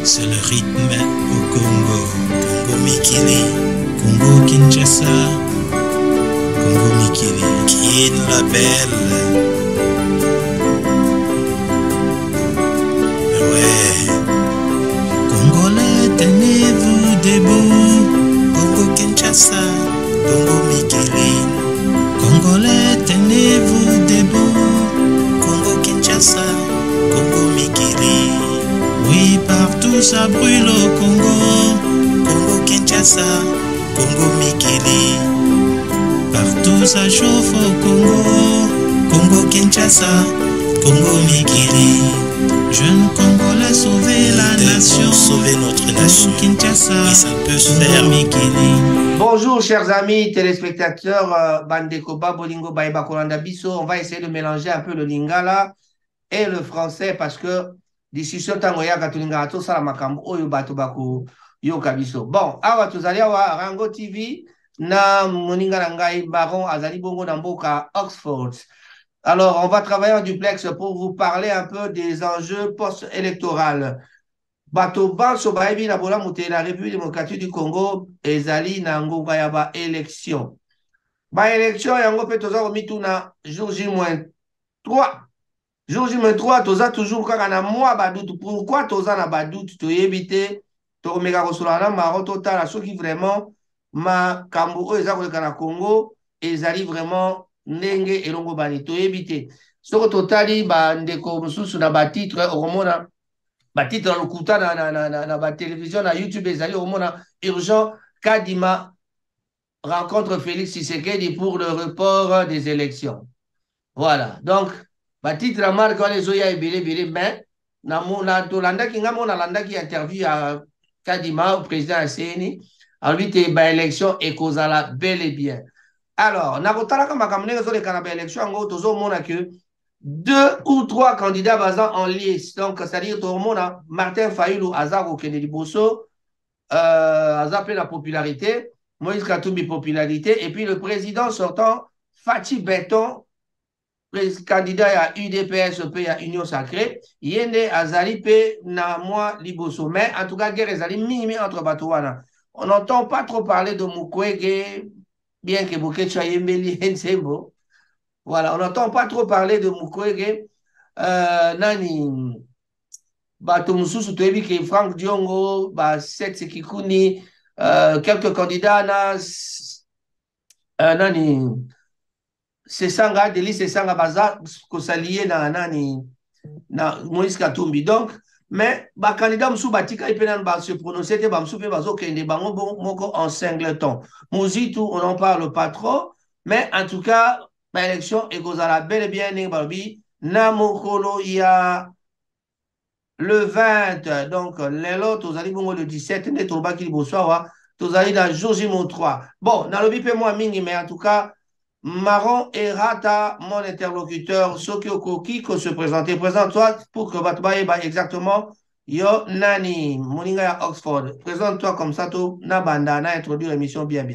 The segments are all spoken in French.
C'est le rythme au Congo. Congo Mikili, Congo Kinshasa, Congo Mikili, qui est la belle. Ouais. Congolais, tenez-vous debout. Congo Kinshasa, Congo Mikili. Congolais, tenez-vous debout. Congo Kinshasa, Congo Mikili. Oui, partout ça brûle au Congo. Congo Kinshasa, Congo Mikili. Partout ça chauffe au Congo. Congo Kinshasa, Congo Mikili. Jeunes Congolais, sauver la nation. Sauver notre nation. Congo Kinshasa, oui, ça peut se faire. Mikili. Bonjour chers amis téléspectateurs, Bandeko Bolingo Baïba Kolanda Biso. On va essayer de mélanger un peu le lingala et le français parce que discussion tangoya katulinga to sala makambo oyo bato bako yoka biso. Bon, awa tozali awa Rango TV na moninga na ngai Baron azali bongo na mboka Oxford. Alors, on va travailler en duplex pour vous parler un peu des enjeux post-électoraux. Bato banso baebi na bola mute la République démocratique du Congo ezali na ngonga ya ba élection. Ba élection yango pe toza komituna jour J-3. Jour J-3 toza toujours kaka na mois badoute. Pourquoi toza na badoute toyebi te to meka kosola na maro totala soki vraiment makambo oyo eza koleka na Congo ezali vraiment ndenge elongo bani toyebi te. Soko totali ba ndeko mosusu na ba titre okomona titre na lokuta na télévision na YouTube ezali omona urgent Kadima rencontre Félix Tshisekedi pour le report des élections. Voilà. Donc titre la marque les oya ebele mais na tolanda ki ngamo na landa ki interview à Kadima au président ya CENI alors te ba élection ekozala bel et bien. Alors na kotala ka makambo ndenge ezoleka na ba élection yango tozomona que 2 ou 3 candidats basés en lice. Donc, c'est-à-dire tout le monde, Martin Fayulu, Azar Kennedy Bosso, Azar la popularité, Moïse Katumbi popularité, et puis le président sortant, Fatih Beton, candidat à UDPS, à Union Sacrée, Yende Azali P, Namwa Liboso. Mais en tout cas, guerre Azali minimi entre Batouana. On n'entend pas trop parler de Mukwege, bien que Bouquet Chayembeli, Nsembo. Voilà, on n'entend pas trop parler de Mukwege. Nani bato mususu toyebi ke Frank Diongo, Seth Kikuni, quelques candidats nani Sesanga, Delis Sesanga baza kosalié na nani na Moïse Katumbi. Donc, mais candidat musu batika ipenan ba se prononcer te ba musu pe bazo kende bango moko en singleton. Muzitu, on n'en parle pas trop, mais en tout cas l'élection est gozala bel et bien na mokolo ya le 20 donc lelo tozali bongo le 17 ne tolobaki liboso awa tozali na jour J-3. Bon nalobi pe moi mingi mais en tout cas Maron et Rata mon interlocuteur soki okoki ko se présenter, présente-toi pour que bato bayeba exactement yo nani moninga ya Oxford, présente-toi comme ça to na banda na introduire l'émission bien.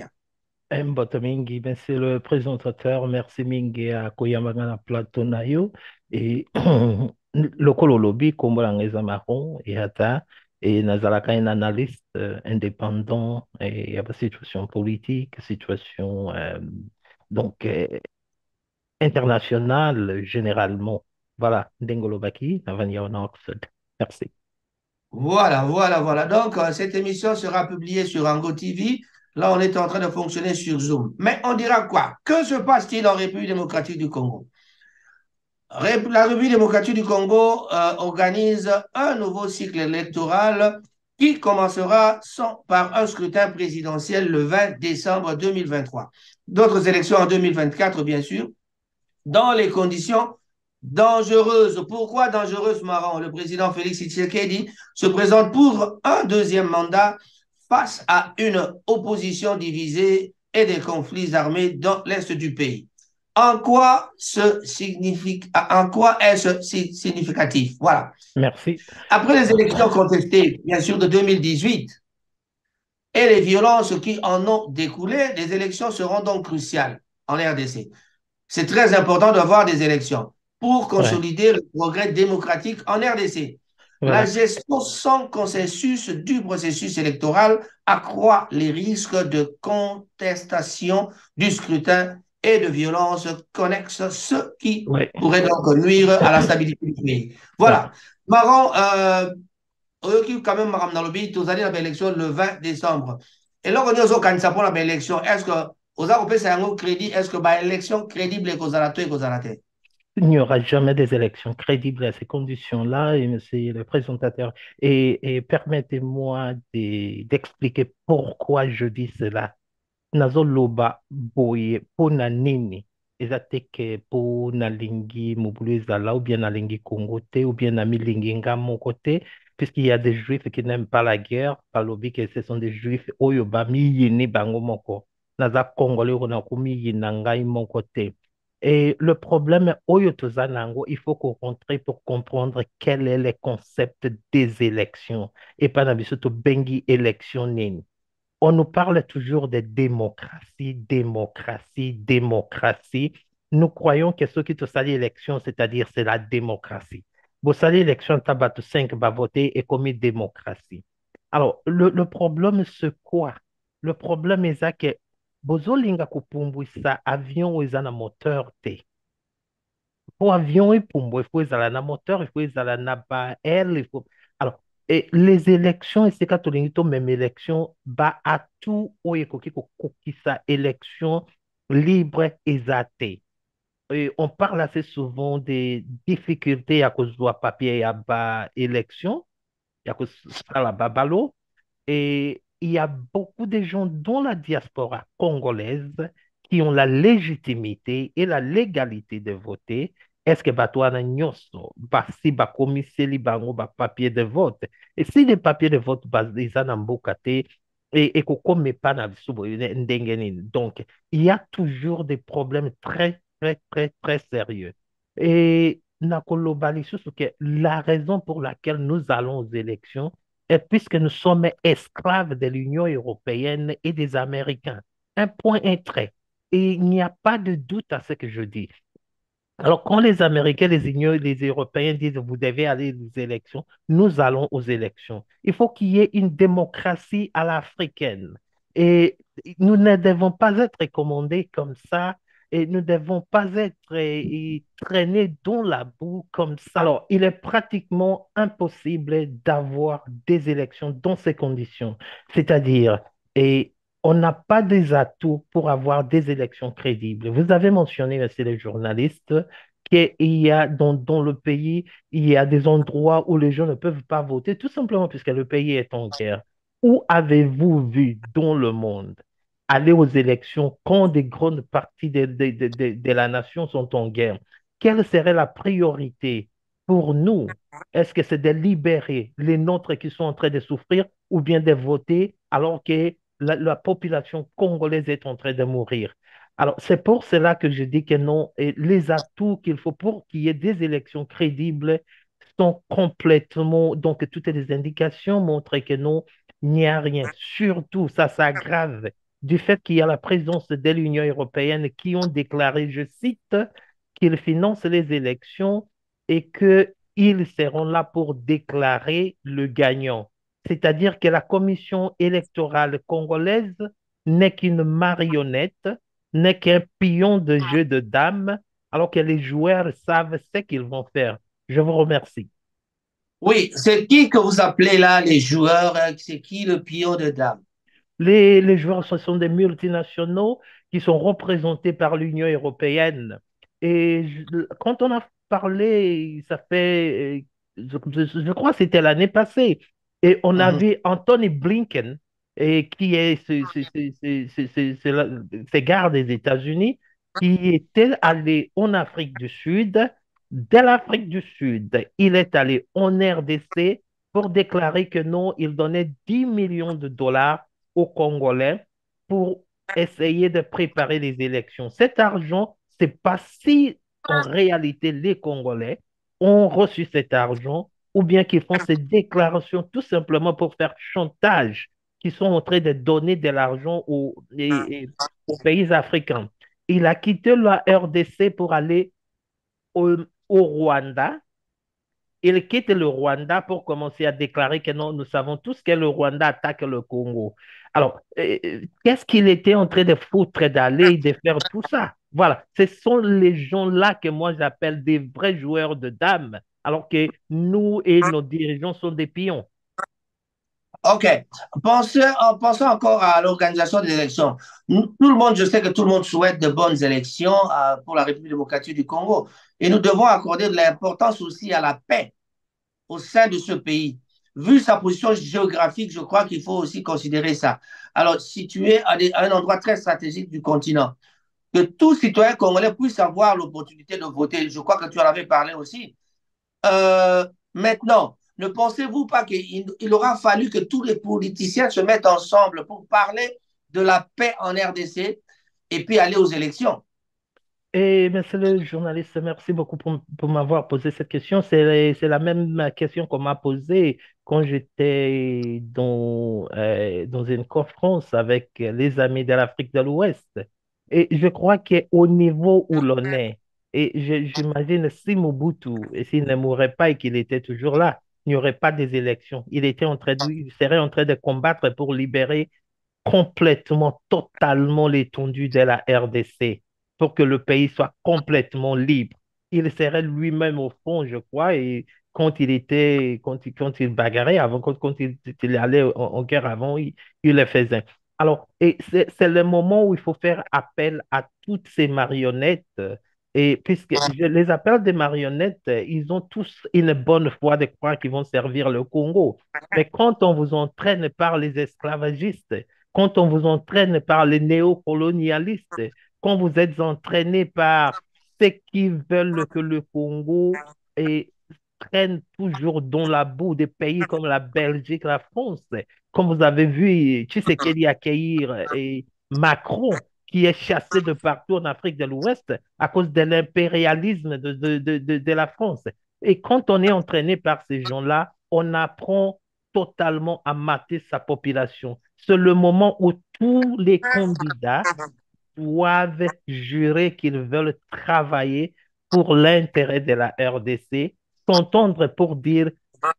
Mboto mingi, c'est le présentateur, merci mingi à Koyamanga na plateau na yo et lokolo lobby kombola ngeza Maron et Hata et nazalaka un analyste indépendant et y a pas situation politique, situation donc internationale généralement. Voilà, Dengolobaki, Navania Oxford. Merci. Voilà. Donc, cette émission sera publiée sur Rango TV. Là, on est en train de fonctionner sur Zoom. Mais on dira quoi? Que se passe-t-il en République démocratique du Congo? La République démocratique du Congo organise un nouveau cycle électoral qui commencera par un scrutin présidentiel le 20 décembre 2023. D'autres élections en 2024, bien sûr, dans les conditions dangereuses. Pourquoi dangereuses, Maran? Le président Félix Tshisekedi se présente pour un deuxième mandat face à une opposition divisée et des conflits armés dans l'est du pays. En quoi est-ce significatif? Voilà. Merci. Après les élections contestées, bien sûr, de 2018 et les violences qui en ont découlé, les élections seront donc cruciales en RDC. C'est très important d'avoir des élections pour consolider le progrès démocratique en RDC. La Voilà. gestion sans consensus du processus électoral accroît les risques de contestation du scrutin et de violences connexes, ce qui Oui, pourrait donc nuire à la stabilité du pays. oui. Voilà. Maron, oyoki quand même makambo na lobi tozali na baélection le 20 décembre. Eloko nyonso okanisa mpona baélection, est ce que oza kopesa yango crédit, est ce que baélection crédible ekozala to ekozala te? Il n'y aura jamais des élections crédibles à ces conditions-là, et monsieur le présentateur. Et permettez-moi d'expliquer pourquoi je dis cela. Nazoloba boye pona nini eza te ke po nalingi mobulu ezala ou bien nalingi Congo te ou bien namilingi nga moko te, puisqu'il y a des juifs qui n'aiment pas la guerre balobi que ce sont des juifs oyo bamiyini bango moko naza congolais oyo nakomiyina ngai moko te. Et le problème oyo toza nango, il faut qu'on rentre pour comprendre quel est le concept des élections et pas na biso to bengi élection nini. On nous parle toujours de démocratie, démocratie, démocratie. Nous croyons que ce qui te sali élection, c'est-à-dire c'est la démocratie. Vous sali élection, tabat 5 va voter et comme démocratie. Alors, le problème, c'est quoi? Le problème est ça que bozolinga kupumbwisa avion eza na moteur te. Pour avion epumbwa, il faut ezala na moteur, il faut ezala na ba aile, il faut... Alors, et les élections, et c'est quand on même élection, ba à tout oye koki kokisa élection libre et athée. Et on parle assez souvent des difficultés à cause de papier à bas élection, à cause de ça la babalo. Et il y a beaucoup de gens dans la diaspora congolaise qui ont la légitimité et la légalité de voter. Est-ce que Batouana Nyoso, si Bakomiseli Bango, papier de vote? Et si les papiers de vote, ils en ont beaucoup et qu'on met pas dans donc, il y a toujours des problèmes très, très, très, très sérieux. Et Nakolobali, que la raison pour laquelle nous allons aux élections, et puisque nous sommes esclaves de l'Union européenne et des Américains. Un point, un trait. Et il n'y a pas de doute à ce que je dis. Alors, quand les Américains, les Européens disent vous devez aller aux élections, nous allons aux élections. Il faut qu'il y ait une démocratie à l'africaine. Et nous ne devons pas être commandés comme ça et nous ne devons pas être traînés dans la boue comme ça. Alors, il est pratiquement impossible d'avoir des élections dans ces conditions. C'est-à-dire, et on n'a pas des atouts pour avoir des élections crédibles. Vous avez mentionné, monsieur les journalistes, qu'il y a dans le pays, il y a des endroits où les gens ne peuvent pas voter, tout simplement puisque le pays est en guerre. Où avez-vous vu dans le monde aller aux élections quand des grandes parties de la nation sont en guerre? Quelle serait la priorité pour nous? Est-ce que c'est de libérer les nôtres qui sont en train de souffrir ou bien de voter alors que la population congolaise est en train de mourir? Alors, c'est pour cela que je dis que non, et les atouts qu'il faut pour qu'il y ait des élections crédibles sont complètement, donc toutes les indications montrent que non, il n'y a rien. Surtout, ça s'aggrave du fait qu'il y a la présence de l'Union européenne qui ont déclaré, je cite, qu'ils financent les élections et qu'ils seront là pour déclarer le gagnant. C'est-à-dire que la commission électorale congolaise n'est qu'une marionnette, n'est qu'un pion de jeu de dames, alors que les joueurs savent ce qu'ils vont faire. Je vous remercie. Oui, c'est qui que vous appelez là les joueurs? C'est qui le pion de dame? Les joueurs, ce sont des multinationaux qui sont représentés par l'Union européenne. Et quand on a parlé, ça fait, je crois que c'était l'année passée, et on Mhm. avait Anthony Blinken, et qui est ce gars des États-Unis, qui était allé en Afrique du Sud. De l'Afrique du Sud, il est allé en RDC pour déclarer que non, il donnait 10 millions de dollars aux Congolais pour essayer de préparer les élections. Cet argent, c'est pas si en réalité les Congolais ont reçu cet argent ou bien qu'ils font ces déclarations tout simplement pour faire chantage, qui sont en train de donner de l'argent aux pays africains. Il a quitté la RDC pour aller au Rwanda Il quitte le Rwanda pour commencer à déclarer que non, nous savons tous que le Rwanda attaque le Congo. Alors, qu'est-ce qu'il était en train de foutre, d'aller, de faire tout ça? Voilà, ce sont les gens-là que moi j'appelle des vrais joueurs de dames, alors que nous et nos dirigeants sont des pions. OK. Pensons encore à l'organisation des élections. Tout le monde, je sais que tout le monde souhaite de bonnes élections pour la République démocratique du Congo. Et nous devons accorder de l'importance aussi à la paix au sein de ce pays. Vu sa position géographique, je crois qu'il faut aussi considérer ça. Alors, situé à un endroit très stratégique du continent, que tout citoyen congolais puisse avoir l'opportunité de voter. Je crois que tu en avais parlé aussi. Maintenant, ne pensez-vous pas qu'il aura fallu que tous les politiciens se mettent ensemble pour parler de la paix en RDC et puis aller aux élections? Et monsieur le journaliste, merci beaucoup pour m'avoir posé cette question. C'est la même question qu'on m'a posée quand j'étais dans une conférence avec les amis de l'Afrique de l'Ouest. Et je crois qu'au niveau où l'on est, j'imagine si Mobutu, et s'il ne mourrait pas et qu'il était toujours là, il n'y aurait pas des élections. Il serait en train de combattre pour libérer complètement, totalement l'étendue de la RDC pour que le pays soit complètement libre. Il serait lui-même au fond, je crois, et quand il bagarrait avant, il allait en guerre avant, il le faisait. Alors, et c'est le moment où il faut faire appel à toutes ces marionnettes. Et puisque je les appelle des marionnettes, ils ont tous une bonne foi de croire qu'ils vont servir le Congo. Mais quand on vous entraîne par les esclavagistes, quand on vous entraîne par les néocolonialistes, quand vous êtes entraîné par ceux qui veulent que le Congo traîne toujours dans la boue des pays comme la Belgique, la France, comme vous avez vu Tshisekedi accueillir et Macron, qui est chassé de partout en Afrique de l'Ouest à cause de l'impérialisme de la France. Et quand on est entraîné par ces gens-là, on apprend totalement à mater sa population. C'est le moment où tous les candidats doivent jurer qu'ils veulent travailler pour l'intérêt de la RDC, s'entendre pour dire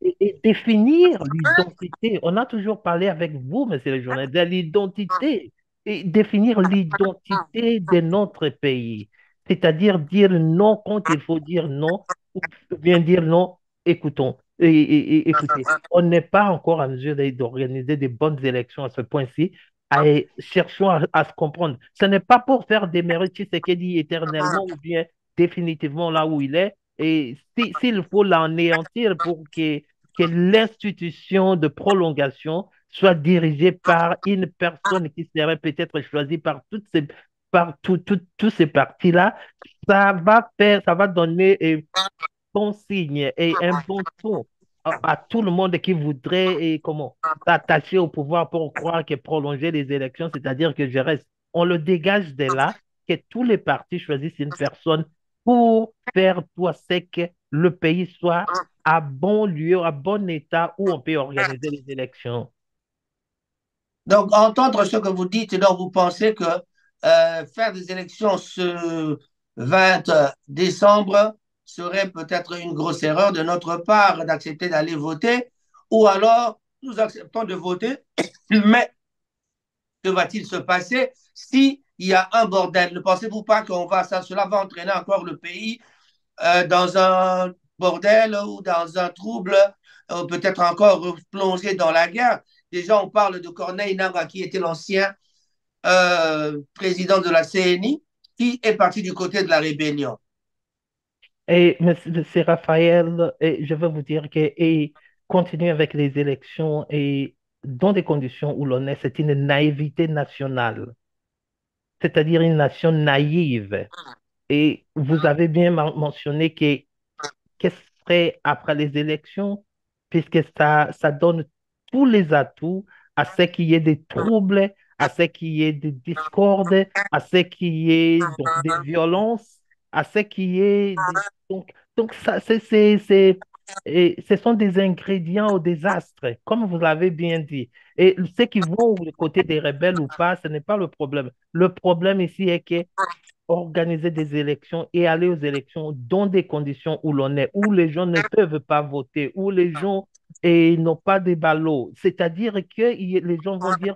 et définir l'identité. On a toujours parlé avec vous, monsieur le journaliste, de l'identité et définir l'identité de notre pays. C'est-à-dire dire non quand il faut dire non, ou bien dire non, écoutons. Écoutez, on n'est pas encore en mesure d'organiser des bonnes élections à ce point-ci. Cherchons à se comprendre. Ce n'est pas pour faire demeurer Tshisekedi éternellement ou bien définitivement là où il est. Et s'il faut l'anéantir pour que l'institution de prolongation soit dirigée par une personne qui serait peut-être choisie par tous ces partis-là, ça va donner bon signe et un bon ton à tout le monde qui voudrait comment s'attacher au pouvoir pour croire que prolonger les élections, c'est-à-dire que je reste. On le dégage de là, que tous les partis choisissent une personne pour faire tout ce que le pays soit à bon lieu, à bon état où on peut organiser les élections. Donc, entendre ce que vous dites, donc vous pensez que faire des élections ce 20 décembre serait peut-être une grosse erreur de notre part d'accepter d'aller voter, ou alors nous acceptons de voter, mais que va-t-il se passer s'il y a un bordel? Ne pensez-vous pas cela va entraîner encore le pays dans un bordel ou dans un trouble, peut-être encore plongé dans la guerre? Déjà, on parle de Corneille Nangaa, qui était l'ancien président de la CNI, qui est parti du côté de la rébellion. Et monsieur Raphaël, et je veux vous dire que continuer avec les élections et dans des conditions où l'on est, c'est une naïveté nationale, c'est-à-dire une nation naïve. Et vous avez bien mentionné que qu'est-ce serait après les élections, puisque ça donne tous les atouts à ce qu'il y ait des troubles, à ce qu'il y ait des discordes, à ce qu'il y ait donc des violences, à ce qu'il y ait donc ça et ce sont des ingrédients au désastre, comme vous l'avez bien dit. Et ceux qui vont du côté des rebelles ou pas, ce n'est pas le problème. Le problème ici est que organiser des élections et aller aux élections dans des conditions où l'on est, où les gens ne peuvent pas voter, où les gens n'ont pas de ballots. C'est-à-dire que les gens vont dire,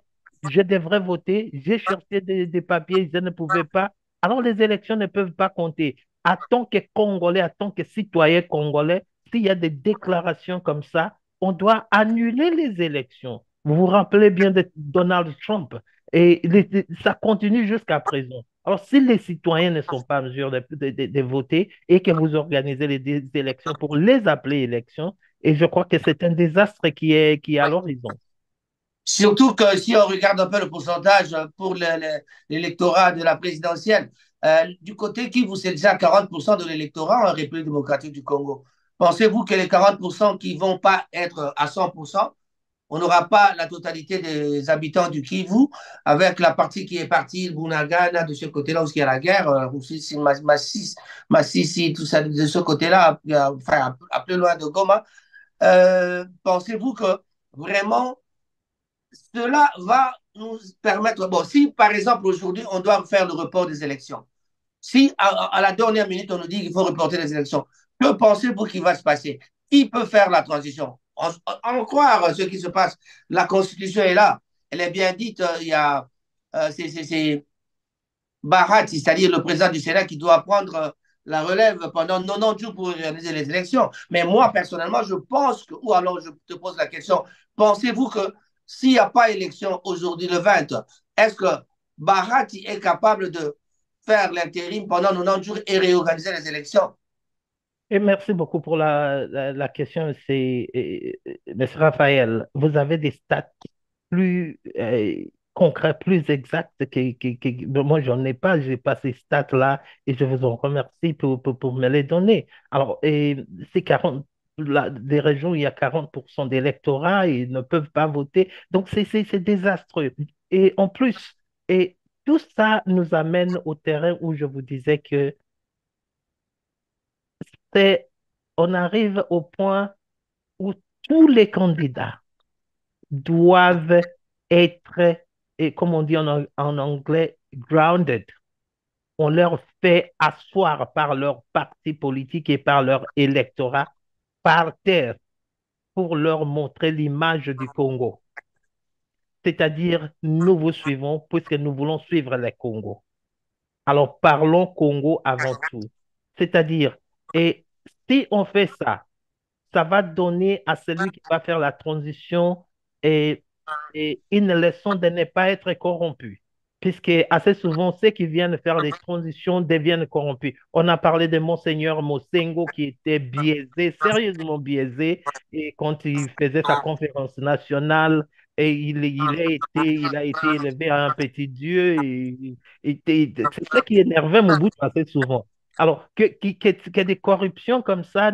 je devrais voter, j'ai cherché des papiers, je ne pouvais pas. Alors les élections ne peuvent pas compter. En tant que Congolais, en tant que citoyen congolais, s'il y a des déclarations comme ça, on doit annuler les élections. Vous vous rappelez bien de Donald Trump et ça continue jusqu'à présent. Alors, si les citoyens ne sont pas en mesure de voter et que vous organisez des élections pour les appeler élections, et je crois que c'est un désastre qui est à l'horizon. Surtout que si on regarde un peu le pourcentage pour l'électorat de la présidentielle, du côté qui vous, c'est déjà 40% de l'électorat en République démocratique du Congo. Pensez-vous que les 40% qui ne vont pas être à 100%, on n'aura pas la totalité des habitants du Kivu, avec la partie qui est partie, le Bunagana, de ce côté-là où il y a la guerre, aussi Massissi, tout ça, de ce côté-là, enfin, à plus loin de Goma. Pensez-vous que vraiment cela va nous permettre, bon, si par exemple aujourd'hui on doit faire le report des élections, si à la dernière minute on nous dit qu'il faut reporter les élections, que pensez-vous qu'il va se passer? Qui peut faire la transition? En croire ce qui se passe. La Constitution est là, elle est bien dite, il y a, c'est Barat, c'est-à-dire le président du Sénat qui doit prendre la relève pendant 90 jours pour organiser les élections. Mais moi, personnellement, je pense que, ou alors je te pose la question, pensez-vous que s'il n'y a pas élection aujourd'hui le 20, est-ce que Barat est capable de faire l'intérim pendant 90 jours et réorganiser les élections? Et merci beaucoup pour la question. Monsieur Raphaël, vous avez des stats plus concrets, plus exacts moi, j'en ai pas. J'ai pas ces stats-là et je vous en remercie pour me les donner. Alors, c'est 40, des régions où il y a 40% d'électorat et ils ne peuvent pas voter. Donc, c'est désastreux. Et en plus, et tout ça nous amène au terrain où je vous disais que c'est, on arrive au point où tous les candidats doivent être, et comme on dit en anglais, grounded. On leur fait asseoir par leur parti politique et par leur électorat par terre pour leur montrer l'image du Congo. C'est-à-dire, nous vous suivons puisque nous voulons suivre les Congos. Alors parlons Congo avant tout. C'est-à-dire, et si on fait ça va donner à celui qui va faire la transition et, et une leçon de ne pas être corrompu. Puisque assez souvent, ceux qui viennent faire des transitions deviennent corrompus. On a parlé de Monseigneur Mosengo qui était biaisé, sérieusement biaisé, et quand il faisait sa conférence nationale, et il a été élevé à un petit Dieu. C'est ça qui énervait Mobutu assez souvent. Alors, que des corruptions comme ça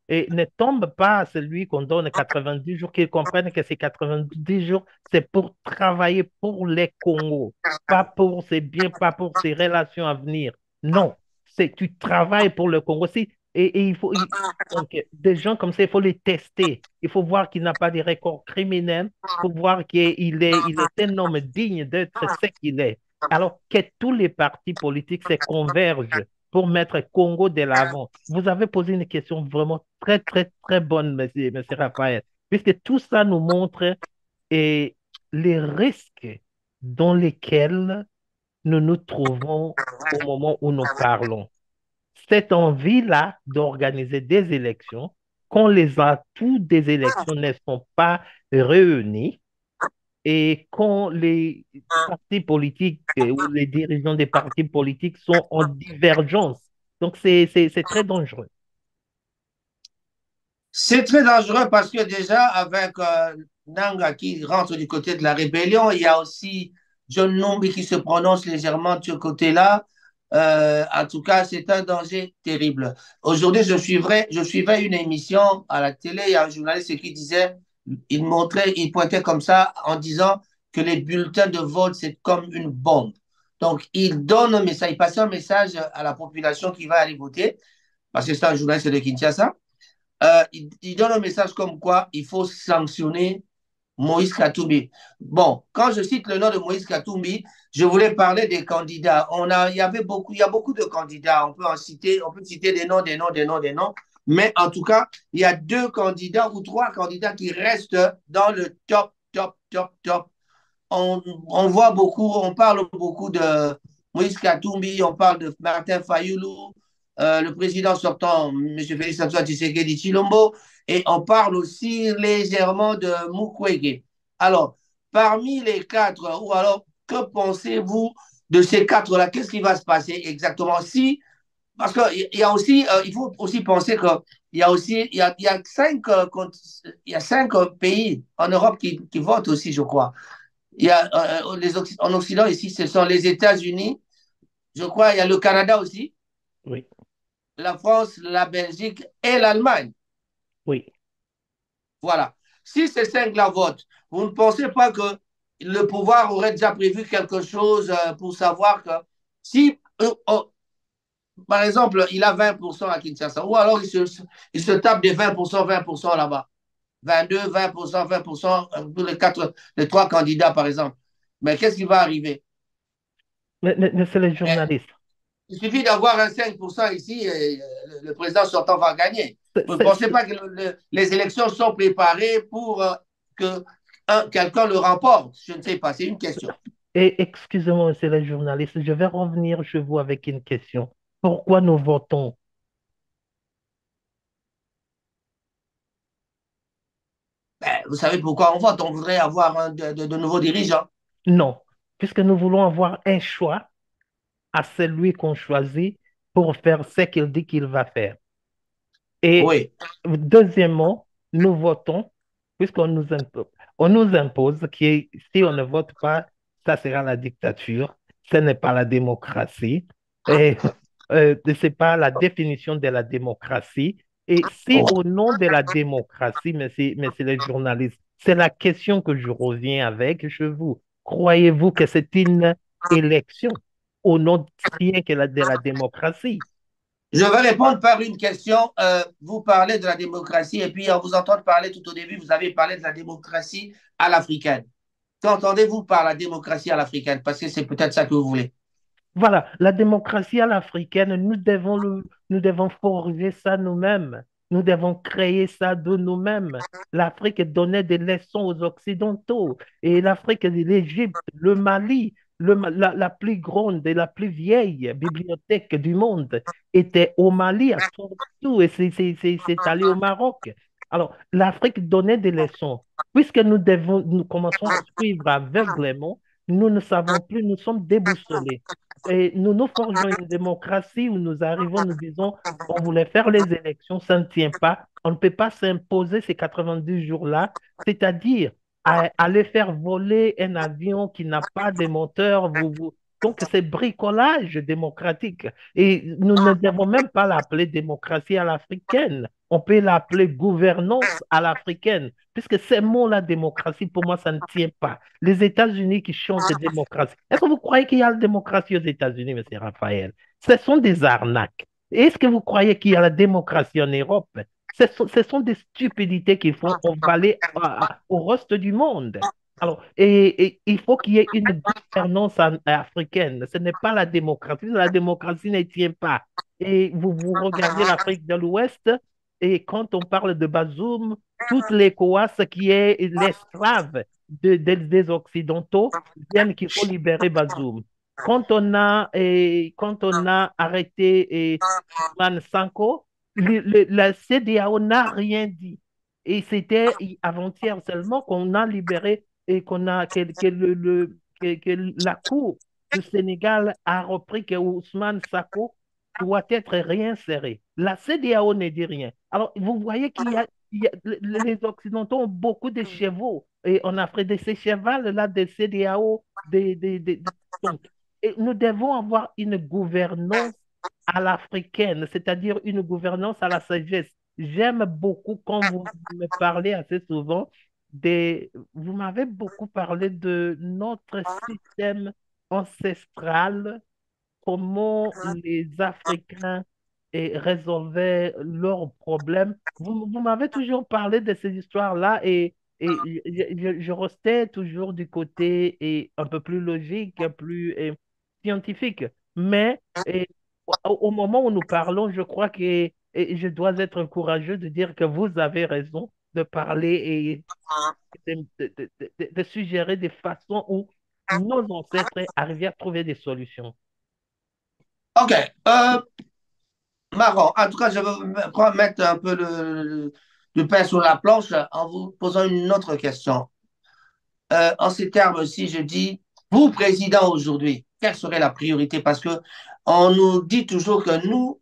et ne tombe pas à celui qu'on donne 90 jours, qu'il comprenne que ces 90 jours, c'est pour travailler pour les Congos, pas pour ses biens, pas pour ses relations à venir. Non, c'est tu travailles pour le Congo. Et donc, des gens comme ça, il faut les tester. Il faut voir qu'il n'a pas de records criminels. Il faut voir il est un homme digne d'être ce qu'il est. Alors que tous les partis politiques se convergent pour mettre Congo de l'avant. Vous avez posé une question vraiment très, très, très bonne, monsieur Raphaël, puisque tout ça nous montre les risques dans lesquels nous nous trouvons au moment où nous parlons. Cette envie-là d'organiser des élections, quand les atouts des élections ne sont pas réunis, et quand les partis politiques ou les dirigeants des partis politiques sont en divergence. Donc, c'est très dangereux. C'est très dangereux parce que déjà, avec Nanga qui rentre du côté de la rébellion, il y a aussi John Numbi qui se prononce légèrement de ce côté-là. En tout cas, c'est un danger terrible. Aujourd'hui, je suivais une émission à la télé, il y a un journaliste qui disait, il pointait comme ça en disant que les bulletins de vote, c'est comme une bombe. Donc, il donne un message, il passe un message à la population qui va aller voter, parce que c'est un journaliste de Kinshasa il donne un message comme quoi il faut sanctionner Moïse Katumbi. Bon, quand je cite le nom de Moïse Katumbi, je voulais parler des candidats. Il y a beaucoup de candidats. On peut citer des noms, des noms, des noms, des noms. Mais en tout cas, il y a deux candidats ou trois candidats qui restent dans le top, top, top, top. On voit beaucoup, on parle beaucoup de Moïse Katumbi, on parle de Martin Fayoulou, le président sortant, M. Félix Antoine Tshisekedi Chilombo, et on parle aussi légèrement de Mukwege. Alors, parmi les quatre, ou alors, que pensez-vous de ces quatre-là? Qu'est-ce qui va se passer exactement? Si, parce qu'il y a aussi, il faut aussi penser qu'il y a aussi, il y a cinq pays en Europe qui votent aussi, je crois. Il y a, en Occident, ici, ce sont les États-Unis, je crois, il y a le Canada aussi, Oui, la France, la Belgique et l'Allemagne. oui. Voilà. Si ces cinq-là votent, vous ne pensez pas que le pouvoir aurait déjà prévu quelque chose pour savoir que si, par exemple, il a 20% à Kinshasa, ou alors il se tape des 20% là-bas. 22, 20%, 20% pour les trois candidats, par exemple. Mais qu'est-ce qui va arriver? Mais c'est les journalistes. Il suffit d'avoir un 5% ici et le président sortant va gagner. C'est- Vous ne c'est- pensez pas que les élections sont préparées pour que quelqu'un le remporte? Je ne sais pas, c'est une question. Et excusez-moi, c'est les journalistes. Je vais revenir chez vous avec une question. Pourquoi nous votons? Ben, vous savez pourquoi on vote? On voudrait avoir de nouveaux dirigeants. Non, puisque nous voulons avoir un choix à celui qu'on choisit pour faire ce qu'il dit qu'il va faire. Et Oui. deuxièmement, nous votons, on nous impose que si on ne vote pas, ça sera la dictature, ce n'est pas la démocratie, et ce n'est pas la définition de la démocratie. Et si Oh. au nom de la démocratie, mais c'est les journalistes, c'est la question que je reviens avec chez vous. Croyez-vous que c'est une élection au nom rien que de la démocratie? Je vais répondre par une question. Vous parlez de la démocratie et puis on vous entend parler tout au début, vous avez parlé de la démocratie à l'africaine. Qu'entendez-vous par la démocratie à l'africaine? Parce que c'est peut-être ça que vous voulez. Voilà, la démocratie à l'africaine, nous devons forger ça nous-mêmes. Nous devons créer ça de nous-mêmes. L'Afrique donnait des leçons aux Occidentaux. Et l'Afrique, l'Égypte, le Mali, la plus grande et la plus vieille bibliothèque du monde était au Mali, à Tombouctou, et c'est allé au Maroc. Alors, l'Afrique donnait des leçons. Puisque nous commençons à suivre aveuglément, nous ne savons plus, nous sommes déboussolés. Et nous forgeons une démocratie où nous arrivons, nous disons, on voulait faire les élections, ça ne tient pas. On ne peut pas s'imposer ces 90 jours-là, c'est-à-dire aller faire voler un avion qui n'a pas de moteur. Donc, c'est bricolage démocratique. Et nous ne devons même pas l'appeler démocratie à l'africaine. On peut l'appeler gouvernance à l'africaine, puisque ces mots-là, démocratie, pour moi, ça ne tient pas. Les États-Unis qui chantent démocratie. Est-ce que vous croyez qu'il y a la démocratie aux États-Unis, M. Raphaël? Ce sont des arnaques. Est-ce que vous croyez qu'il y a la démocratie en Europe? Ce sont des stupidités qui font on va aller au reste du monde. Alors, et il faut qu'il y ait une gouvernance africaine. Ce n'est pas la démocratie. La démocratie ne tient pas. Et vous regardez l'Afrique de l'Ouest, et quand on parle de Bazoum, toute l'ECOWAS qui est l'esclave des Occidentaux viennent qu'il faut libérer Bazoum. Quand on a arrêté Man Sanko, la CEDEAO n'a rien dit. Et c'était avant-hier seulement qu'on a libéré et que la Cour du Sénégal a repris que Ousmane Sako doit être réinséré. La CEDEAO ne dit rien. Alors, vous voyez les Occidentaux ont beaucoup de chevaux et on a fait de ces chevals-là des CEDEAO. Donc, et nous devons avoir une gouvernance à l'africaine, c'est-à-dire une gouvernance à la sagesse. J'aime beaucoup quand vous me parlez assez souvent vous m'avez beaucoup parlé de notre système ancestral, comment les Africains et résolvaient leurs problèmes. Vous m'avez toujours parlé de ces histoires-là et je restais toujours du côté un peu plus logique, plus scientifique. Mais au moment où nous parlons, je crois que je dois être courageux de dire que vous avez raison de parler et de suggérer des façons où nos ancêtres arrivaient à trouver des solutions. OK. Marrant. En tout cas, je vais mettre un peu le pain sur la planche en vous posant une autre question. En ces termes-ci, je dis, vous, président, aujourd'hui, quelle serait la priorité? Parce que on nous dit toujours que nous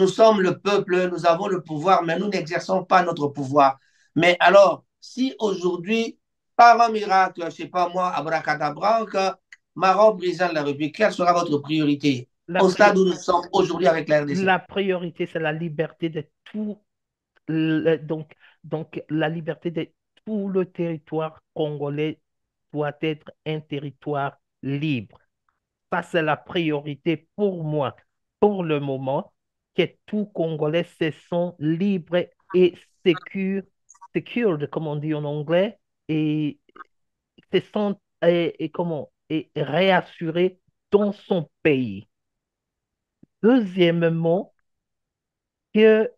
sommes le peuple, nous avons le pouvoir, mais nous n'exerçons pas notre pouvoir. Mais alors, si aujourd'hui, par un miracle, je ne sais pas moi, abracadabra, que Maroc, président de la République, quelle sera votre priorité La, au pri- stade où nous sommes aujourd'hui avec la RDC? la priorité, c'est la liberté de tout, donc la liberté de tout le territoire congolais doit être un territoire libre. Ça, c'est la priorité pour moi, pour le moment, que tout Congolais se sent libre et secured, comme on dit en anglais, et se sent comment, et réassuré dans son pays. Deuxièmement, que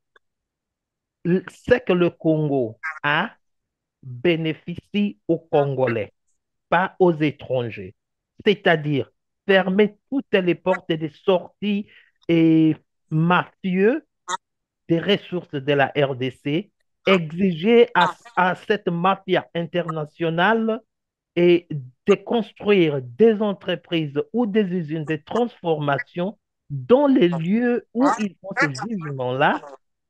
ce que le Congo a bénéficie aux Congolais, pas aux étrangers. C'est-à-dire fermer toutes les portes des sorties et mafieux des ressources de la RDC, exiger à cette mafia internationale et de construire des entreprises ou des usines de transformation dans les lieux où ils font ces jugements-là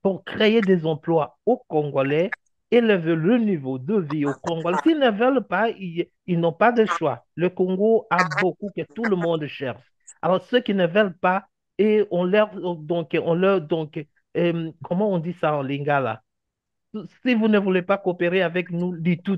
pour créer des emplois aux Congolais, élever le niveau de vie aux Congolais. S'ils ne veulent pas, ils n'ont pas de choix. Le Congo a beaucoup que tout le monde cherche. Alors, ceux qui ne veulent pas, et comment on dit ça en lingala? Si vous ne voulez pas coopérer avec nous, dit tout.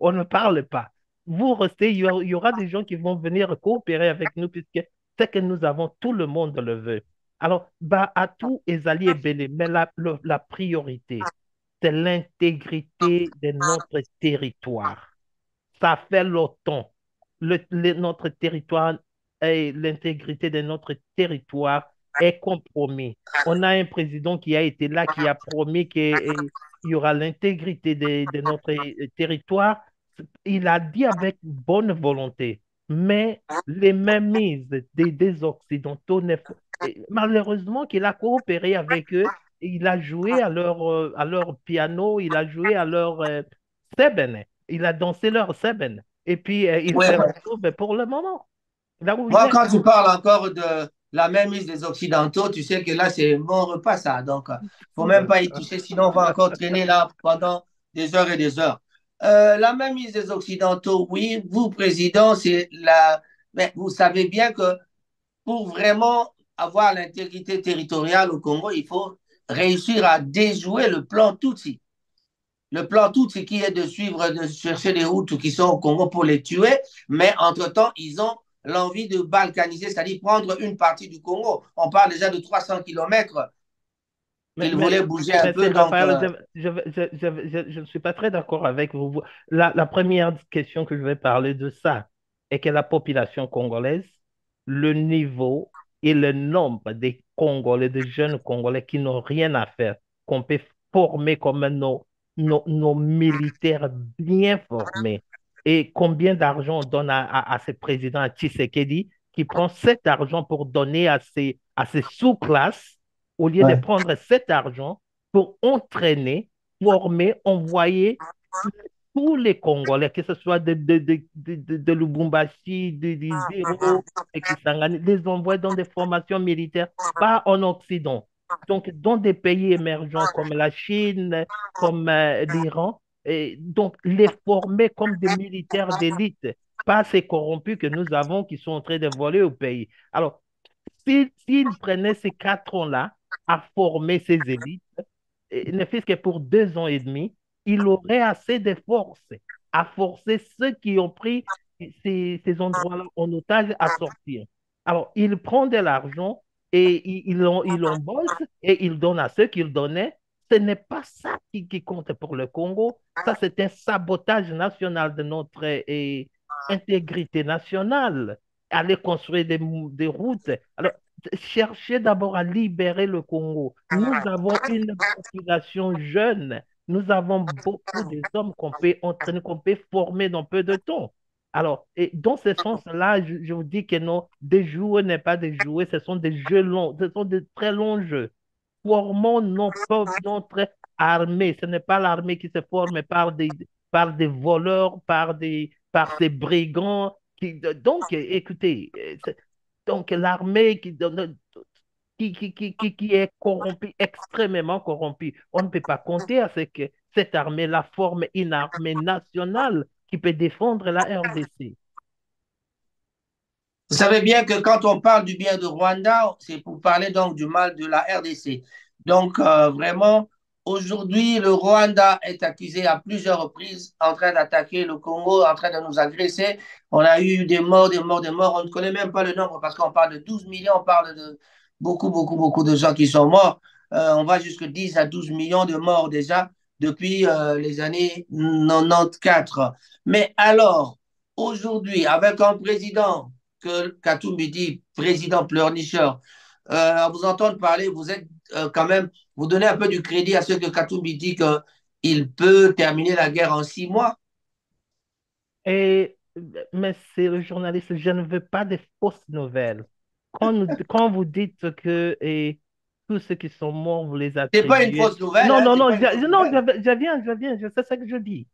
On ne parle pas. Vous restez, il y aura des gens qui vont venir coopérer avec nous puisque c'est que nous avons, tout le monde le veut. Alors, bah, à tous les alliés belés, mais la priorité, c'est l'intégrité de notre territoire. Ça fait longtemps. Notre territoire et l'intégrité de notre territoire est compromis. On a un président qui a été là, qui a promis qu'il y aura l'intégrité de notre territoire. Il a dit avec bonne volonté, mais les mainmises des Occidentaux, malheureusement qu'il a coopéré avec eux, il a joué à leur piano, il a joué à leur seben, il a dansé leur seben, et puis il Oui, se ouais. retrouve pour le moment là où il Moi, est. quand tu parles encore de la mainmise des Occidentaux, tu sais que là, c'est mon repas, ça. Donc, faut même pas y toucher, sinon on va encore traîner là pendant des heures et des heures. La mainmise des Occidentaux, oui, vous, président, c'est la. Mais vous savez bien que pour vraiment avoir l'intégrité territoriale au Congo, il faut réussir à déjouer le plan Tutsi. Le plan Tutsi qui est de suivre, de chercher des Hutus qui sont au Congo pour les tuer, mais entre-temps, ils ont l'envie de balkaniser, c'est-à-dire prendre une partie du Congo. On parle déjà de 300 kilomètres Mais, qu'ils mais, voulaient bouger un mais c'est peu. Donc, Raphaël, je ne suis pas très d'accord avec vous. La première question que je vais parler de ça est que la population congolaise, le niveau et le nombre des Congolais, de jeunes Congolais qui n'ont rien à faire, qu'on peut former comme nos militaires bien formés. Et combien d'argent on donne à ce président, à Tshisekedi, qui prend cet argent pour donner à ses sous-classes au lieu de ouais. prendre cet argent pour entraîner, former, envoyer tous les Congolais, que ce soit de Lubumbashi, de Zéro, de Kisangani, les envoyer dans des formations militaires, pas en Occident. Donc, dans des pays émergents comme la Chine, comme l'Iran, et donc les former comme des militaires d'élite, pas ces corrompus que nous avons qui sont en train de voler au pays. Alors, s'il prenait ces 4 ans-là à former ces élites, ne fût-ce que pour 2 ans et demi, il aurait assez de force à forcer ceux qui ont pris ces endroits-là en otage à sortir. Alors, il prend de l'argent et il embosse et il donne à ceux qu'il donnait. Ce n'est pas ça qui compte pour le Congo. Ça, c'est un sabotage national de notre intégrité nationale. Aller construire des routes. Alors, cherchez d'abord à libérer le Congo. Nous avons une population jeune. Nous avons beaucoup d'hommes qu'on peut entraîner, qu'on peut former dans peu de temps. Alors, et dans ce sens-là, je vous dis que non, des jouets n'est pas des jouets, ce sont des jeux longs, ce sont des très longs jeux. Formons notre armée. Ce n'est pas l'armée qui se forme par des voleurs, par ces brigands. Donc, écoutez, donc l'armée qui est corrompue, extrêmement corrompue. On ne peut pas compter à ce que cette armée-là forme une armée nationale qui peut défendre la RDC. Vous savez bien que quand on parle du bien de Rwanda, c'est pour parler donc du mal de la RDC. Donc, vraiment, aujourd'hui, le Rwanda est accusé à plusieurs reprises en train d'attaquer le Congo, en train de nous agresser. On a eu des morts, des morts, des morts. On ne connaît même pas le nombre parce qu'on parle de 12 millions, on parle de beaucoup, beaucoup, beaucoup de gens qui sont morts. On va jusqu'à 10 à 12 millions de morts déjà depuis les années 94. Mais alors, aujourd'hui, avec un président que Katumbi dit président pleurnicheur. À vous entendre parler, vous êtes quand même, vous donnez un peu du crédit à ce que Katumbi dit qu'il peut terminer la guerre en 6 mois. Et, mais c'est le journaliste, je ne veux pas de fausses nouvelles. Quand vous dites que tous ceux qui sont morts, vous les C'est pas une attribuez. fausse nouvelle, Non, hein, non, c'est non, pas une fausse non, nouvelle. je sais ce que je dis.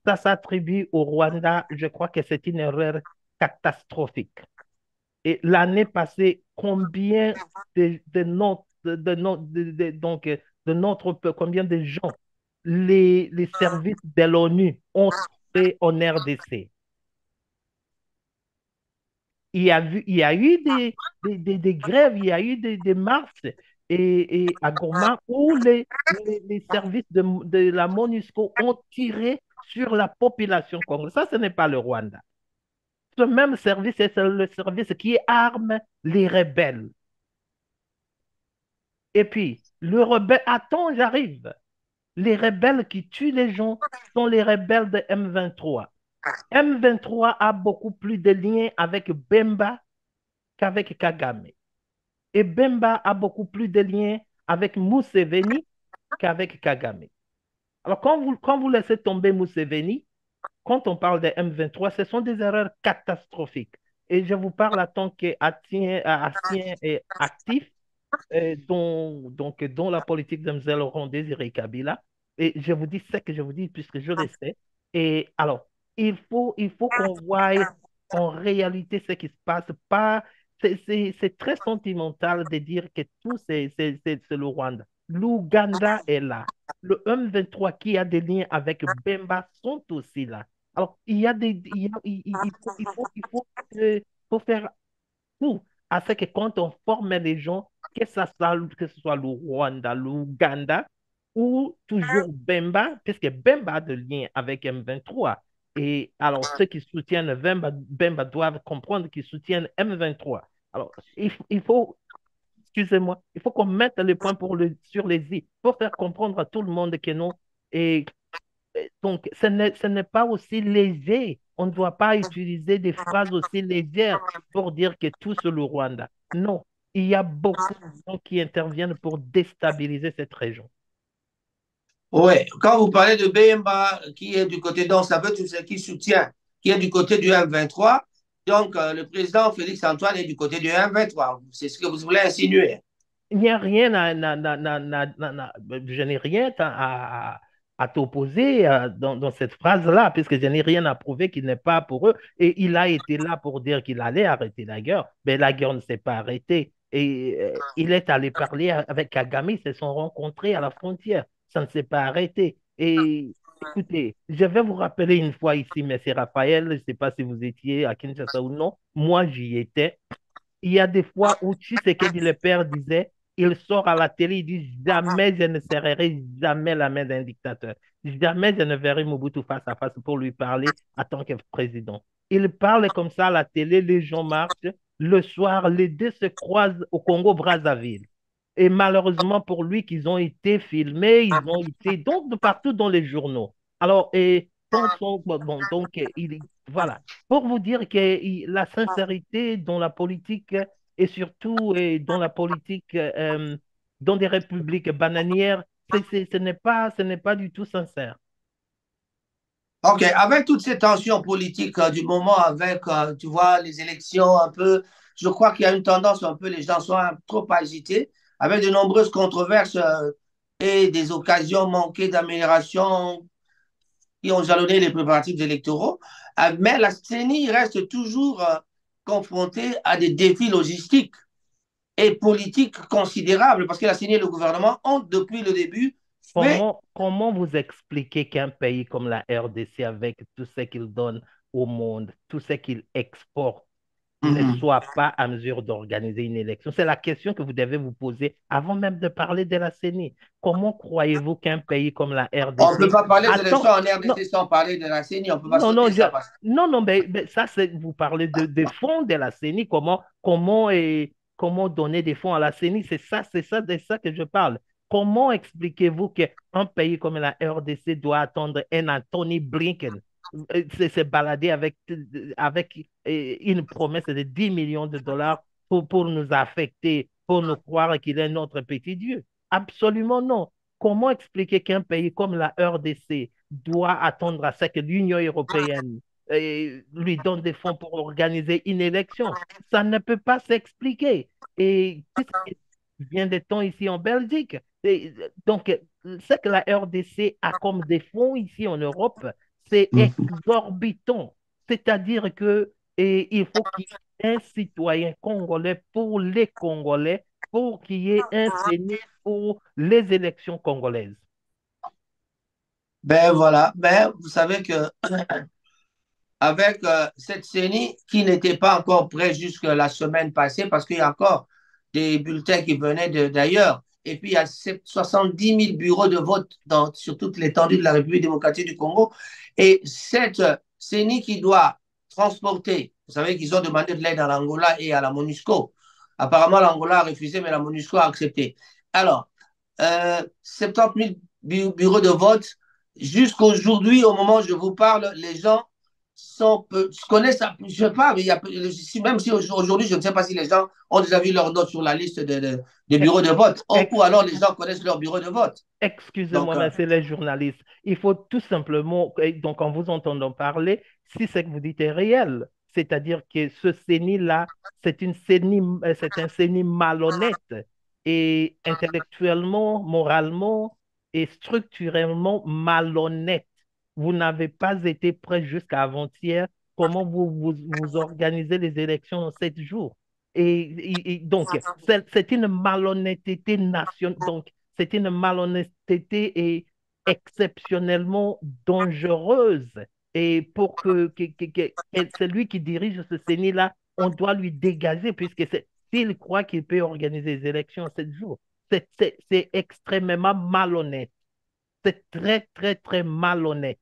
Ça s'attribue au Rwanda. Je crois que c'est une erreur catastrophique. Et l'année passée, combien de notre peuple, combien de gens les services de l'ONU ont fait en RDC? Il y a eu des grèves, il y a eu des marches à Goma où les services de la MONUSCO ont tiré sur la population congolaise. Ça, ce n'est pas le Rwanda. Ce même service, c'est le service qui arme les rebelles. Et puis, le rebelle, attends, j'arrive. Les rebelles qui tuent les gens sont les rebelles de M23. M23 a beaucoup plus de liens avec Bemba qu'avec Kagame. Et Bemba a beaucoup plus de liens avec Museveni qu'avec Kagame. Alors, quand vous laissez tomber Museveni, quand on parle de M23, ce sont des erreurs catastrophiques. Et je vous parle en tant qu'ancien et actif dont la politique de M. Laurent Désiré Kabila. Et je vous dis ce que je vous dis puisque je le sais. Et alors, il faut qu'on voie en réalité ce qui se passe. Pas, c'est très sentimental de dire que tout c'est le Rwanda. L'Ouganda est là. Le M23 qui a des liens avec Bemba sont aussi là. Alors, il y a des, faut faire tout à ce que quand on forme les gens, que ce soit le Rwanda, l'Ouganda ou toujours Bemba, puisque Bemba a de liens avec M23. Et alors, ceux qui soutiennent Bemba doivent comprendre qu'ils soutiennent M23. Alors, il faut, excusez-moi, il faut qu'on mette le point sur les i pour faire comprendre à tout le monde que non. Et donc, ce n'est pas aussi léger. On ne doit pas utiliser des phrases aussi légères pour dire que tout c'est le Rwanda. Non, il y a beaucoup de gens qui interviennent pour déstabiliser cette région. Oui, quand vous parlez de BMA qui est du côté, donc ça veut tout ce qui soutient, qui est du côté du M23. Donc, le président Félix Antoine est du côté du M23. C'est ce que vous voulez insinuer. Il n'y a rien je n'ai rien à t'opposer dans cette phrase-là, puisque je n'ai rien à prouver qu'il n'est pas pour eux. Et il a été là pour dire qu'il allait arrêter la guerre, mais la guerre ne s'est pas arrêtée. Et il est allé parler avec Kagame, ils se sont rencontrés à la frontière. Ça ne s'est pas arrêté. Et écoutez, je vais vous rappeler une fois ici, monsieur Raphaël, je ne sais pas si vous étiez à Kinshasa ou non, moi j'y étais. Il y a des fois où Tshisekedi le père disait, il sort à la télé, il dit jamais je ne serrerai jamais la main d'un dictateur. Jamais je ne verrai Mobutu face à face pour lui parler en tant que président. Il parle comme ça à la télé, les gens marchent, le soir, les deux se croisent au Congo-Brazzaville. Et malheureusement pour lui, qu'ils ont été filmés, ils ont été donc de partout dans les journaux. Alors, et bon, donc, voilà. Pour vous dire que la sincérité dans la politique et surtout dans la politique, dans des républiques bananières, ce n'est pas du tout sincère. OK, avec toutes ces tensions politiques du moment, avec, tu vois, les élections un peu, je crois qu'il y a une tendance un peu, les gens sont trop agités, avec de nombreuses controverses et des occasions manquées d'amélioration qui ont jalonné les préparatifs électoraux. Mais la CENI reste toujours confrontée à des défis logistiques et politiques considérables, parce que la CENI et le gouvernement ont, depuis le début, fait. Comment vous expliquez qu'un pays comme la RDC, avec tout ce qu'il donne au monde, tout ce qu'il exporte, ne Mhm. soit pas à mesure d'organiser une élection? C'est la question que vous devez vous poser avant même de parler de la CENI. Comment croyez-vous qu'un pays comme la On ne peut RDC pas parler des élections attend... en Non, RDC sans parler de la CENI. On ne peut pas non, non, sauter ça. non, non, mais ça, c'est, vous parlez des fonds de la CENI, comment donner des fonds à la CENI, c'est ça que je parle. Comment expliquez-vous qu'un pays comme la RDC doit attendre un Anthony Blinken, se balader avec une promesse de 10 millions de dollars pour nous affecter, pour nous croire qu'il est notre petit Dieu? Absolument non. Comment expliquer qu'un pays comme la RDC doit attendre à ce que l'Union européenne lui donne des fonds pour organiser une élection? Ça ne peut pas s'expliquer. Et puisque vient des temps ici en Belgique, donc ce que la RDC a comme des fonds ici en Europe, c'est Mhm. exorbitant. C'est-à-dire que il faut qu'il y ait un citoyen congolais pour les Congolais, pour qu'il y ait un Sénat pour les élections congolaises. Ben voilà. Ben, vous savez que avec cette CENI qui n'était pas encore prête jusque la semaine passée, parce qu'il y a encore des bulletins qui venaient d'ailleurs. Et puis, il y a 70 000 bureaux de vote sur toute l'étendue de la République démocratique du Congo. Et cette CENI qui doit transporter, vous savez qu'ils ont demandé de l'aide à l'Angola et à la MONUSCO. Apparemment, l'Angola a refusé, mais la MONUSCO a accepté. Alors, 70 000 bureaux de vote. Jusqu'aujourd'hui, au moment où je vous parle, les gens connaissent ça. Je sais pas, mais même si aujourd'hui, je ne sais pas si les gens ont déjà vu leur note sur la liste des bureaux de vote, ou alors les gens connaissent leur bureau de vote. Excusez-moi, Donc, mais c'est les journalistes. Il faut tout simplement, donc en vous entendant parler, si ce que vous dites est réel, c'est-à-dire que ce CENI-là, c'est un CENI malhonnête et intellectuellement, moralement et structurellement malhonnête. Vous n'avez pas été prêt jusqu'à avant-hier. Comment vous organisez les élections en 7 jours? Et donc, c'est une malhonnêteté nationale. Donc, c'est une malhonnêteté et exceptionnellement dangereuse. Et pour que celui qui dirige ce CENI-là, on doit lui dégager, puisque s'il croit qu'il peut organiser les élections en 7 jours, c'est extrêmement malhonnête. C'est très, très, très malhonnête.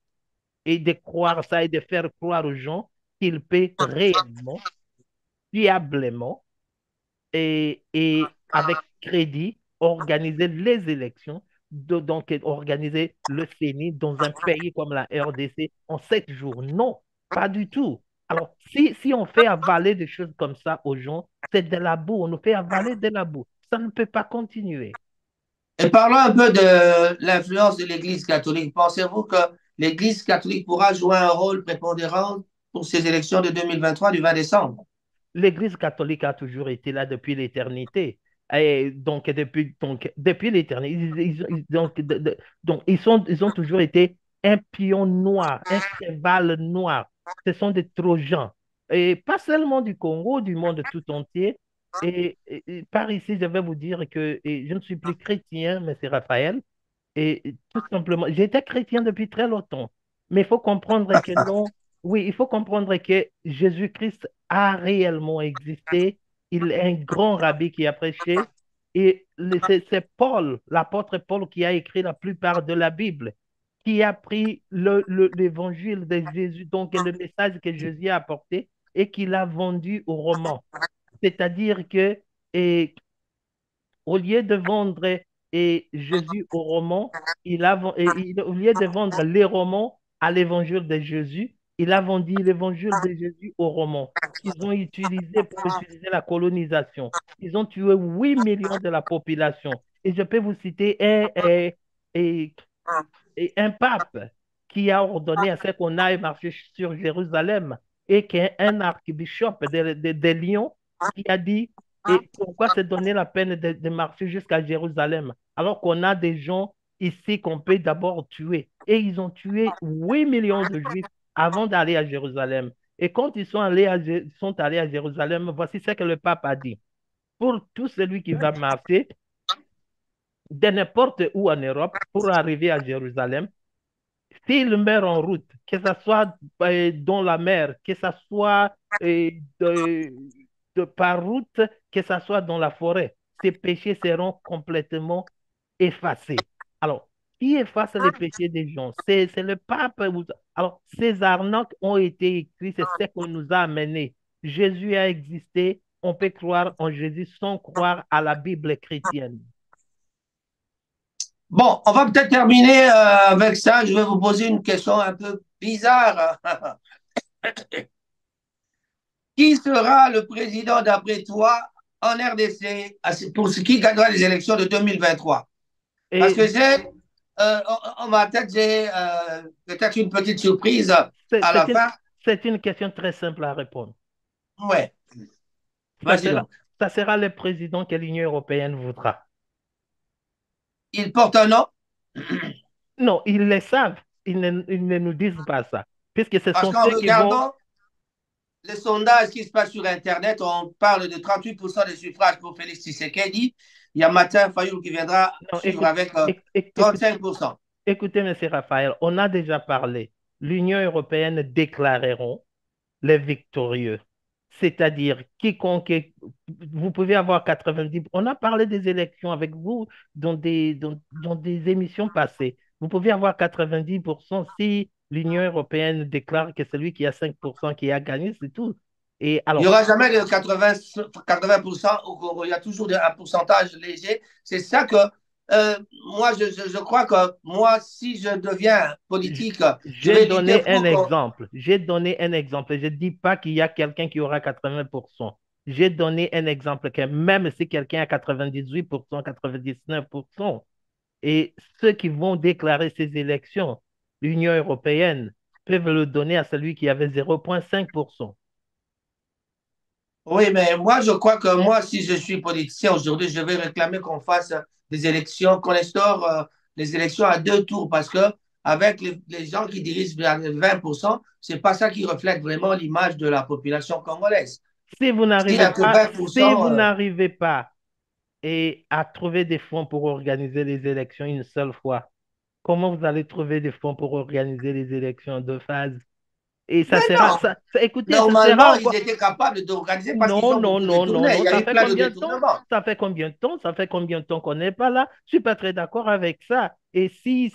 Et de croire ça et de faire croire aux gens qu'il peut réellement, fiablement, et avec crédit, organiser les élections, donc organiser le CENI dans un pays comme la RDC en 7 jours. Non, pas du tout. Alors, si on fait avaler des choses comme ça aux gens, c'est de la boue, on nous fait avaler de la boue. Ça ne peut pas continuer. et parlons un peu de l'influence de l'Église catholique. Pensez-vous que l'Église catholique pourra jouer un rôle prépondérant pour ces élections de 2023 du 20 décembre? L'Église catholique a toujours été là depuis l'éternité. Et depuis l'éternité, ils ont toujours été un pion noir, un cheval noir. Ce sont des Trojans. Et pas seulement du Congo, du monde tout entier. Et par ici, je vais vous dire que je ne suis plus chrétien, mais c'est Raphaël. Et tout simplement, j'étais chrétien depuis très longtemps, mais il faut comprendre que non, oui, il faut comprendre que Jésus-Christ a réellement existé. Il est un grand rabbi qui a prêché. Et c'est Paul, l'apôtre Paul, qui a écrit la plupart de la Bible, qui a pris l'évangile de Jésus, donc le message que Jésus a apporté, et qui l'a vendu aux Romains. C'est-à-dire que et, au lieu de vendre Jésus au roman, au lieu de vendre les romans à l'évangile de Jésus, il a vendu l'évangile de Jésus au roman qu'ils ont utilisé pour utiliser la colonisation. Ils ont tué 8 millions de la population. Et je peux vous citer et- et un pape qui a ordonné à ce qu'on aille marcher sur Jérusalem et qu'un archbishop de Lyon qui a dit et pourquoi se donner la peine de marcher jusqu'à Jérusalem alors qu'on a des gens ici qu'on peut d'abord tuer. Et ils ont tué 8 millions de Juifs avant d'aller à Jérusalem. Et quand sont allés à Jérusalem, voici ce que le pape a dit. Pour tout celui qui va marcher de n'importe où en Europe pour arriver à Jérusalem, s'il meurt en route, que ce soit dans la mer, que ce soit par route, que ce soit dans la forêt, ses péchés seront complètement effacés. Alors, qui efface les péchés des gens? C'est le pape. Alors, ces arnaques ont été écrites, c'est ce qu'on nous a amené. Jésus a existé, on peut croire en Jésus sans croire à la Bible chrétienne. Bon, on va peut-être terminer avec ça. Je vais vous poser une question un peu bizarre. Qui sera le président d'après toi en RDC pour ce qui gagnera les élections de 2023? Parce Et que en ma tête, j'ai peut-être une petite surprise c'est à la c'est une, fin. c'est une question très simple à répondre. Ouais, Ça vas-y sera, donc. ça sera le président que l'Union européenne voudra. Il porte un nom Non, ils le savent. Ils ne nous disent pas ça. Puisque ce parce sont qu'en ceux qui vont. regardant les sondages qui se passent sur Internet, on parle de 38% de suffrages pour Félix Tshisekedi. Il y a Martin Fayoul qui viendra Non, suivre avec écoute, 35%. écoutez, M. Raphaël, on a déjà parlé. L'Union européenne déclareront les victorieux. C'est-à-dire, quiconque, vous pouvez avoir 90. On a parlé des élections avec vous dans des émissions passées. Vous pouvez avoir 90% si l'Union européenne déclare que celui qui a 5% qui a gagné, c'est tout. Et Il n'y alors, aura jamais de 80% au Congo. Il y a toujours un pourcentage léger. C'est ça que moi, je crois que moi, si je deviens j- politique, je j'ai vais lutter donné un pour que. exemple. J'ai donné un exemple. Je ne dis pas qu'il y a quelqu'un qui aura 80%. J'ai donné un exemple que même si quelqu'un a 98%, 99%, et ceux qui vont déclarer ces élections, l'Union européenne, peuvent le donner à celui qui avait 0,5%. Oui, mais moi, je crois que moi, si je suis politicien aujourd'hui, je vais réclamer qu'on fasse des élections, qu'on instaure les élections à deux tours parce que avec les gens qui dirigent vers les 20%, c'est pas ça qui reflète vraiment l'image de la population congolaise. Si vous S'il n'y n'arrivez a que pas, si 20%, vous n'arrivez pas à trouver des fonds pour organiser les élections une seule fois, comment vous allez trouver des fonds pour organiser les élections de phase? Et ça mais sera, non, écoutez, ça sera normalement, ils encore. étaient capables d'organiser parce qu'ils Non, ont non, beaucoup non, non, détourné. Il non. y a Ça eu fait plein de combien de temps? détournements. Ça fait combien de temps? Ça fait combien de temps qu'on n'est pas là? Je suis pas très d'accord avec ça. Et s'il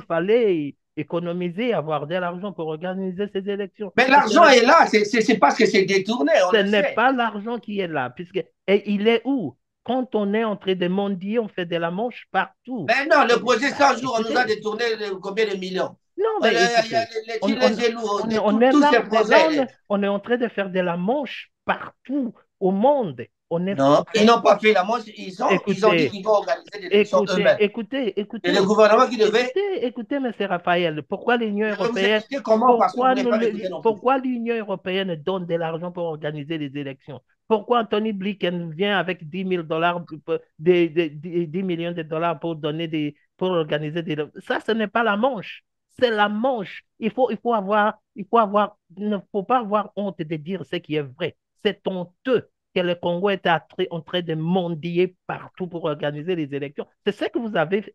fallait économiser, avoir de l'argent pour organiser ces élections, Mais ce l'argent serait, est là, c'est parce que c'est détourné, on ce le n'est sait. pas l'argent qui est là, puisque, et il est où? Quand on est en train de mendier, on fait de la manche partout. Mais non, le projet 100 jours, on nous a Écoutez, détourné combien de millions? non, Il mais y a écoutez, les on, gilets on, jaunes, on est tous là, ces projets. on est en train de faire de la manche partout au monde. On est, Non, ils n'ont pas fait la manche, ils ont dit écoutez, qu'ils vont organiser des élections eux-mêmes. Et le gouvernement qui devait, Écoutez, M. Raphaël, pourquoi l'Union je vais vous européenne, expliquer comment, parce que vous n'avez pas écouté non plus. pourquoi l'Union européenne donne de l'argent pour organiser les élections? Pourquoi Anthony Blinken vient avec 10 000 dollars, 10 millions de dollars pour pour organiser des, ça, ce n'est pas la manche. C'est la manche. Il ne faut pas avoir honte de dire ce qui est vrai. C'est honteux que le Congo est en train de mendier partout pour organiser les élections. C'est ce que vous avez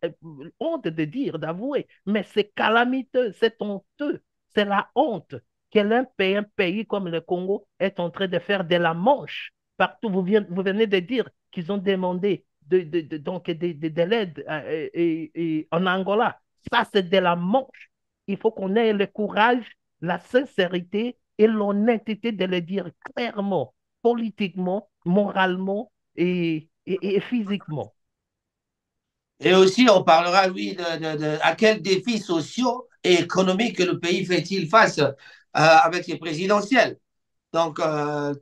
honte de dire, d'avouer. Mais c'est calamiteux, c'est honteux. C'est la honte un pays comme le Congo est en train de faire de la manche partout. Vous venez de dire qu'ils ont demandé donc de l'aide en Angola. Ça, c'est de la manche. Il faut qu'on ait le courage, la sincérité et l'honnêteté de le dire clairement politiquement, moralement et physiquement. Et aussi, on parlera, oui, à quels défis sociaux et économiques que le pays fait-il face avec les présidentielles. Donc,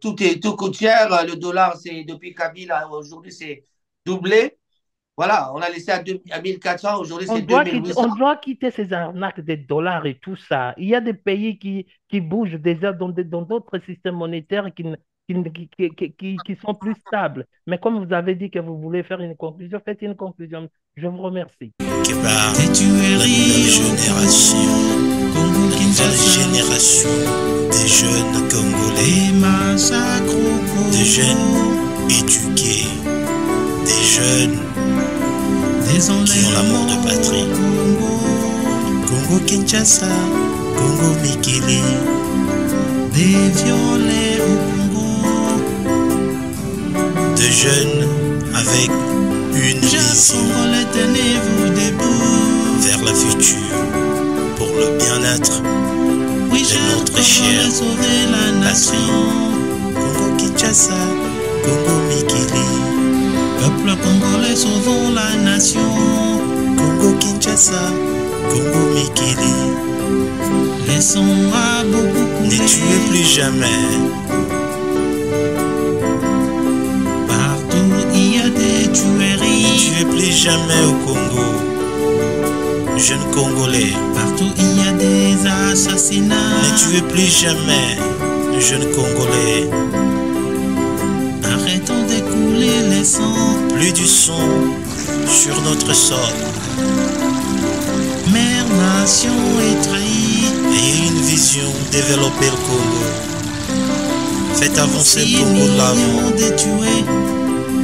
tout coûte cher. Le dollar, c'est depuis Kabila, aujourd'hui, c'est doublé. Voilà, on a laissé à 1400, aujourd'hui, c'est On 2800. doit quitter ces arnaques des dollars et tout ça. Il y a des pays qui bougent déjà dans d'autres systèmes monétaires qui sont plus stables. Mais comme vous avez dit que vous voulez faire une conclusion, faites une conclusion. Je vous remercie. Qui part la nouvelle génération, la nouvelle génération des jeunes Congolais, des jeunes éduqués, des jeunes qui ont l'amour de patrie. Congo Kinshasa, Congo Mikili, des violets au Congo, de jeunes avec une vision vers le futur, pour le bien-être de notre chère patrie. Congo Kinshasa, Congo Mikili, peuple congolais sauvons la nation. Congo Kinshasa, Congo Mikili, laissons à beaucoup couler. Ne tuez plus jamais. Partout il y a des tueries. Ne tuez plus jamais au Congo. Jeunes Congolais, partout il y a des assassinats. Ne tuez plus jamais, jeunes Congolais. Arrêtons d'écouler les sangs. Plus du sang sur notre sol. Mère nation est trahie. Ayez une vision, développez le Congo. Faites avancer le Congo de l'avant.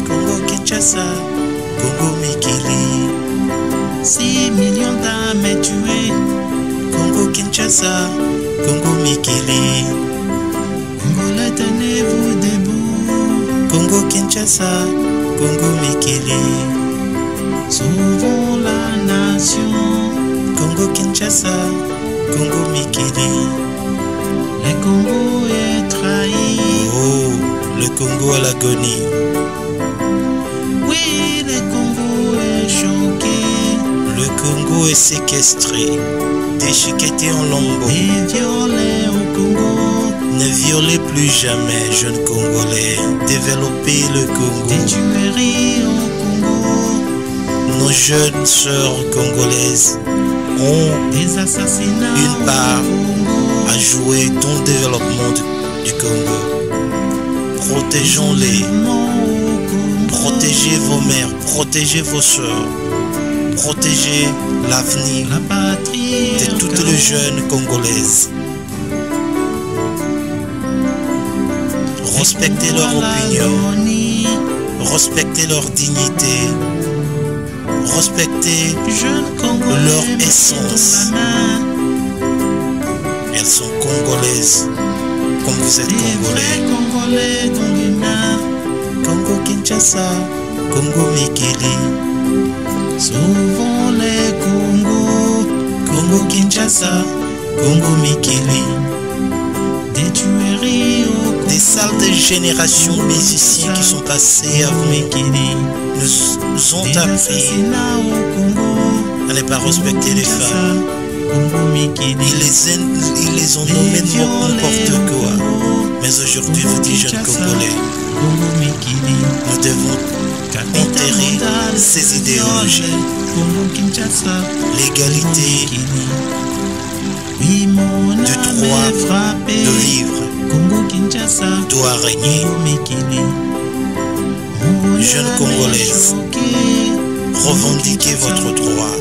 Congo Kinshasa, Congo Mikili. 6 millions d'âmes tuées. Congo Kinshasa, Congo Mikili. Congolais, tenez-vous debout. Congo Kinshasa, Congo Mikili. Sauvons la nation. Congo Kinshasa, Congo Mikili. Le Congo est trahi. Oh, le Congo à l'agonie. Oui, le Congo est choqué. Le Congo est séquestré, déchiqueté en lambeaux. Et violé au Congo. Ne violez plus jamais, jeunes Congolais. Développez le Congo. Des tueries au Congo. Nos jeunes sœurs congolaises ont des assassinats une part à jouer dans le développement du Congo. Protégeons-les. Protégez vos mères, protégez vos sœurs. Protégez l'avenir de toutes les jeunes congolaises. Respectez leur opinion, respectez leur dignité, respectez leur essence. Elles sont congolaises, comme vous êtes congolais. Congo Kinshasa, Congo Mikili. Sauvons les Congo, Congo Kinshasa, Congo Mikili. Des tueries au Congo. Des salles générations de musiciens qui sont passés avant Mikili nous ont appris à ne pas respecter les femmes. Ils les ont nommés n'importe quoi. Mais aujourd'hui, vous dites jeunes Congolais, nous devons enterrer ces idéologies. L'égalité du droit de vivre doit régner. Jeunes Congolaises, revendiquez votre droit.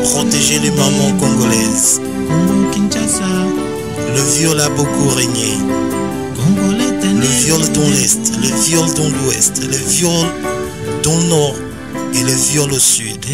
Protégez les mamans congolaises. Le viol a beaucoup régné. Le viol dans l'Est, le viol dans l'Ouest, le viol dans le Nord et le viol au Sud.